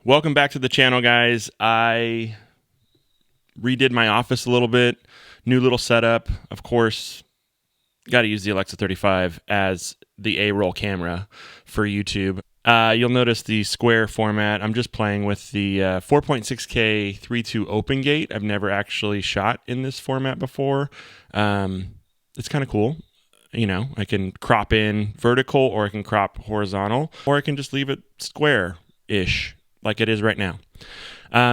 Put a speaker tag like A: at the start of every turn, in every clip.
A: Welcome back to the channel, guys. I redid my office a little bit. New little setup. Of course, got to use the Alexa 35 as the A-roll camera for YouTube. You'll notice the square format. I'm just playing with the 4.6K 3.2 open gate. I've never actually shot in this format before. It's kind of cool. You know, I can crop in vertical, or I can crop horizontal, or I can just leave it square-ish like it is right now.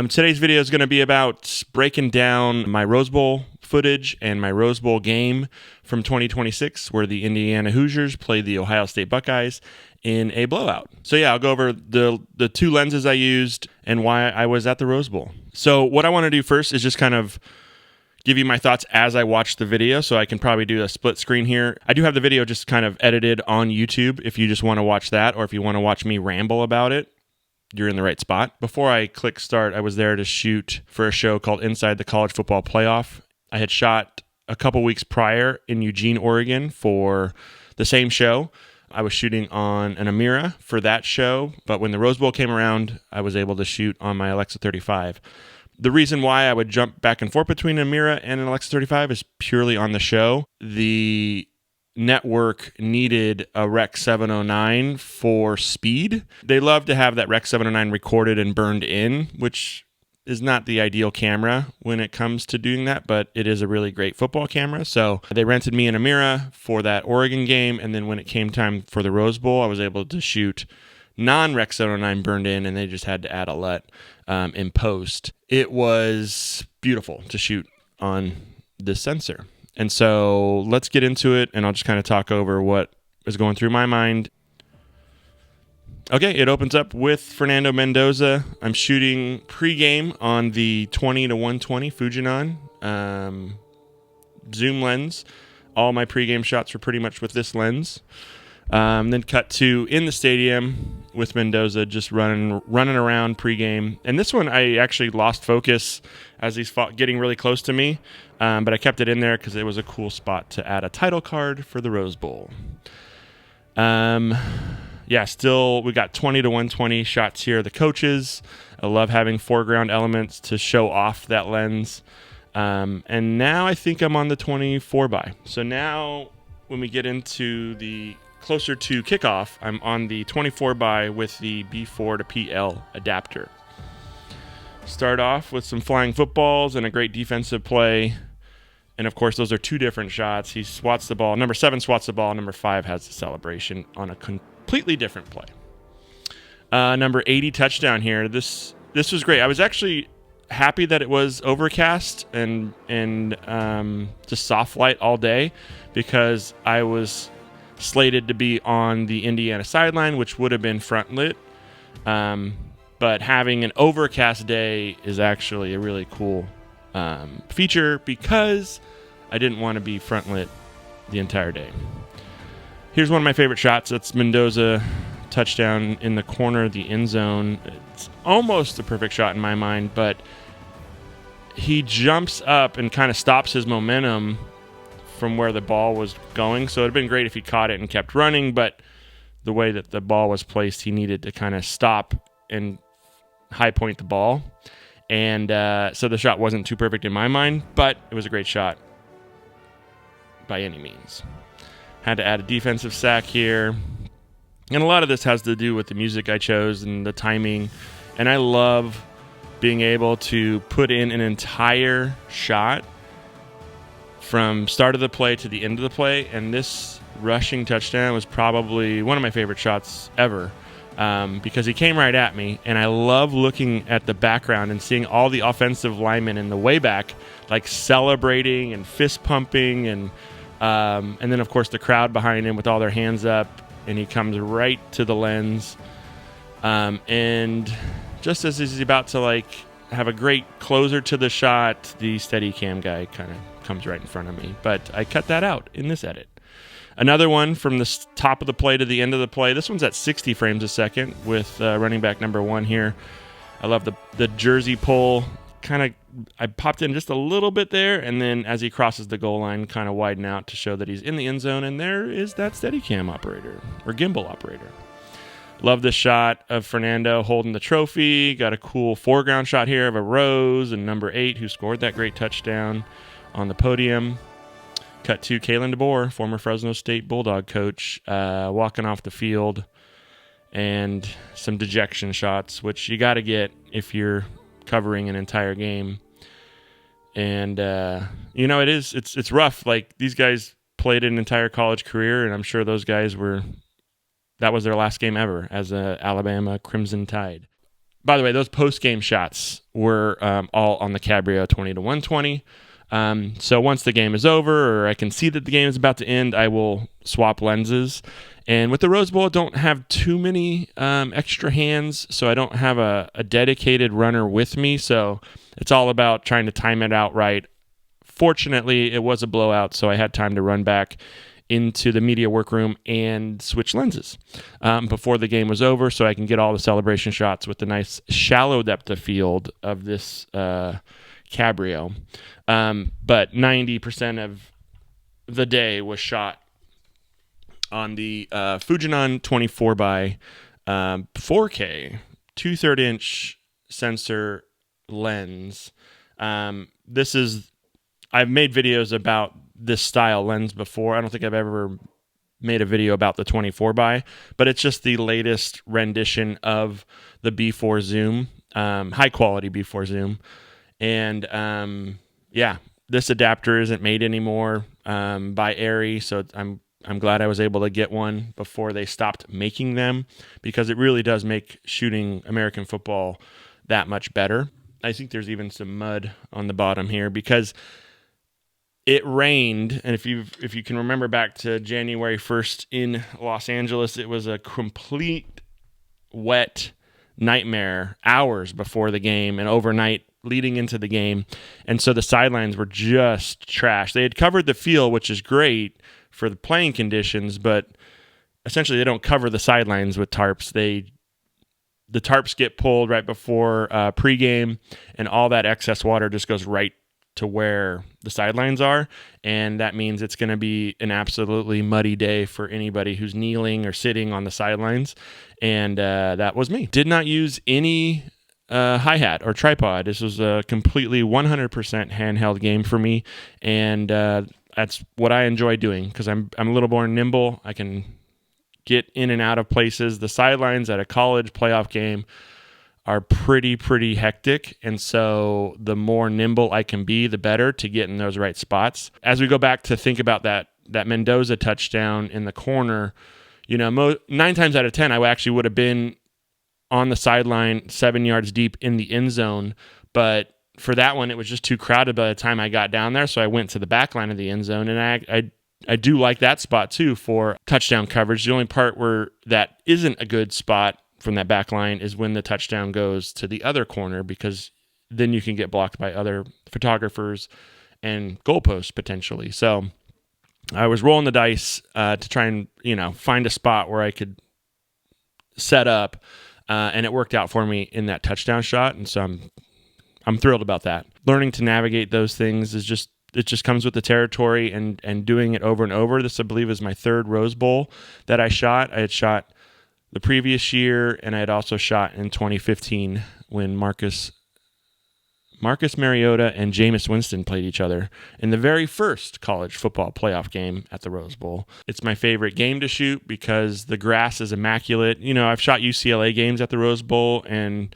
A: Today's video is going to be about breaking down my Rose Bowl footage and my Rose Bowl game from 2026, where the Indiana Hoosiers played the Ohio State Buckeyes in a blowout. So yeah, I'll go over the two lenses I used and why I was at the Rose Bowl. So what I want to do first is just kind of give you my thoughts as I watch the video, so I can probably do a split screen here. I do have the video just kind of edited on YouTube if you just want to watch that, or if you want to watch me ramble about it. You're in the right spot. Before I click start, I was there to shoot for a show called Inside the College Football Playoff. I had shot a couple weeks prior in Eugene, Oregon for the same show. I was shooting on an Amira for that show, but when the Rose Bowl came around, I was able to shoot on my Alexa 35. The reason why I would jump back and forth between an Amira and an Alexa 35 is purely on the show. The network needed a Rec 709 for speed. They love to have that Rec 709 recorded and burned in, which is not the ideal camera when it comes to doing that, but it is a really great football camera. So they rented me an Amira for that Oregon game, and then when it came time for the Rose Bowl, I was able to shoot non-Rec 709 burned in, and they just had to add a LUT in post. It was beautiful to shoot on this sensor. And so let's get into it, and I'll just kind of talk over what is going through my mind. Okay, it opens up with Fernando Mendoza. I'm shooting pregame on the 20-120 Fujinon zoom lens. All my pregame shots were pretty much with this lens. Then cut to in the stadium with Mendoza just running around pregame. And this one I actually lost focus as he's getting really close to me, but I kept it in there because it was a cool spot to add a title card for the Rose Bowl. Yeah, still we got 20-120 shots here. The coaches, I love having foreground elements to show off that lens. And now I think I'm on the 24 by. So now when we get into the closer to kickoff, I'm on the 24 by with the B4 to PL adapter. Start off with some flying footballs and a great defensive play. And of course, those are two different shots. He swats the ball. Number 7 swats the ball. Number 5 has the celebration on a completely different play. Number 80 touchdown here. This was great. I was actually happy that it was overcast and just soft light all day, because I was slated to be on the Indiana sideline, which would have been front lit. But having an overcast day is actually a really cool feature, because I didn't want to be front lit the entire day. Here's one of my favorite shots. That's Mendoza touchdown in the corner of the end zone. It's almost a perfect shot in my mind, but he jumps up and kind of stops his momentum from where the ball was going. So it would have been great if he caught it and kept running, but the way that the ball was placed, he needed to kind of stop and high point the ball. And so the shot wasn't too perfect in my mind, but it was a great shot by any means. Had to add a defensive sack here. And a lot of this has to do with the music I chose and the timing. And I love being able to put in an entire shot from start of the play to the end of the play. And this rushing touchdown was probably one of my favorite shots ever, because he came right at me, and I love looking at the background and seeing all the offensive linemen in the way back, like celebrating and fist pumping, and then of course the crowd behind him with all their hands up, and he comes right to the lens, and just as he's about to have a great closer to the shot, the Steadicam guy kind of comes right in front of me, but I cut that out in this edit. Another one from the top of the play to the end of the play. This one's at 60 frames a second with running back number 1 here. I love the jersey pull. I popped in just a little bit there, and then as he crosses the goal line, kind of widen out to show that he's in the end zone, and there is that Steadicam operator, or gimbal operator. Love the shot of Fernando holding the trophy. Got a cool foreground shot here of a rose and number 8 who scored that great touchdown on the podium. Cut to Kalen DeBoer, former Fresno State Bulldog coach, walking off the field, and some dejection shots, which you got to get if you're covering an entire game. And it's rough. Like, these guys played an entire college career, and I'm sure those guys that was their last game ever as a Alabama Crimson Tide. By the way, those post-game shots were all on the Cabrio 20 to 120. So once the game is over, or I can see that the game is about to end, I will swap lenses. And with the Rose Bowl, I don't have too many extra hands, so I don't have a dedicated runner with me. So it's all about trying to time it out right. Fortunately, it was a blowout, so I had time to run back into the media workroom and switch lenses before the game was over, so I can get all the celebration shots with the nice shallow depth of field of this Cabrio. But 90% of the day was shot on the Fujinon 24 by 4K 2/3-inch sensor lens. I've made videos about this style lens before. I don't think I've ever made a video about the 24 by, but it's just the latest rendition of the B4 zoom, high quality B4 zoom. And this adapter isn't made anymore by Arri, so I'm glad I was able to get one before they stopped making them, because it really does make shooting American football that much better. I think there's even some mud on the bottom here because it rained, and if you can remember back to January 1st in Los Angeles, it was a complete wet nightmare hours before the game and overnight leading into the game. And so the sidelines were just trash. They had covered the field, which is great for the playing conditions, but essentially they don't cover the sidelines with tarps. The tarps get pulled right before pregame, and all that excess water just goes right to where the sidelines are, and that means it's going to be an absolutely muddy day for anybody who's kneeling or sitting on the sidelines, and that was me. Did not use any hi-hat or tripod. This was a completely 100% handheld game for me, and that's what I enjoy doing because I'm a little more nimble. I can get in and out of places. The sidelines at a college playoff game are pretty hectic, and so the more nimble I can be, the better to get in those right spots. As we go back to think about that Mendoza touchdown in the corner, 9 times out of 10 I actually would have been on the sideline 7 yards deep in the end zone, but for that one it was just too crowded by the time I got down there, so I went to the back line of the end zone, and I do like that spot too for touchdown coverage. The only part where that isn't a good spot from that back line is when the touchdown goes to the other corner, because then you can get blocked by other photographers and goalposts potentially. So I was rolling the dice to try and find a spot where I could set up, and it worked out for me in that touchdown shot, and so I'm thrilled about that. Learning to navigate those things is just comes with the territory and doing it over and over. This, I believe, is my 3rd Rose Bowl that I shot. I had shot the previous year, and I had also shot in 2015 when Marcus Mariota and Jameis Winston played each other in the very first college football playoff game at the Rose Bowl. It's my favorite game to shoot because the grass is immaculate. I've shot UCLA games at the Rose Bowl, and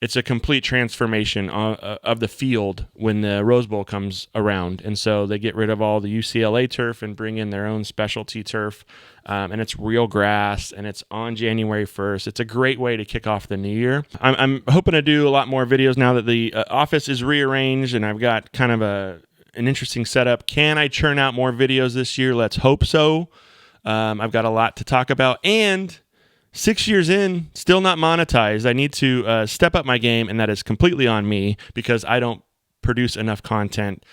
A: it's a complete transformation of the field when the Rose Bowl comes around. And so they get rid of all the UCLA turf and bring in their own specialty turf. And it's real grass, and it's on January 1st. It's a great way to kick off the new year. I'm hoping to do a lot more videos now that the office is rearranged and I've got kind of an interesting setup. Can I churn out more videos this year? Let's hope so. I've got a lot to talk about, and 6 years in, still not monetized. I need to step up my game, and that is completely on me because I don't produce enough content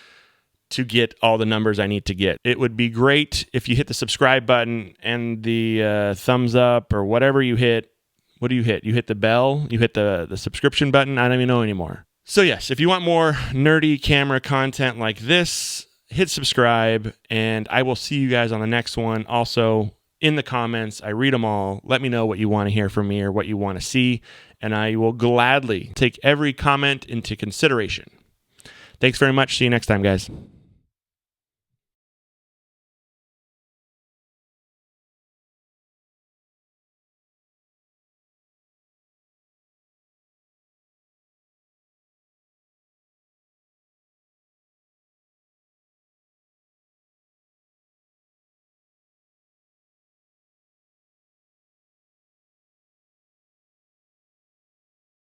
A: to get all the numbers I need to get. It would be great if you hit the subscribe button and the thumbs up or whatever you hit. What do you hit? You hit the bell? You hit the subscription button? I don't even know anymore. So yes, if you want more nerdy camera content like this, hit subscribe, and I will see you guys on the next one. Also, in the comments. I read them all. Let me know what you want to hear from me or what you want to see, and I will gladly take every comment into consideration. Thanks very much. See you next time, guys.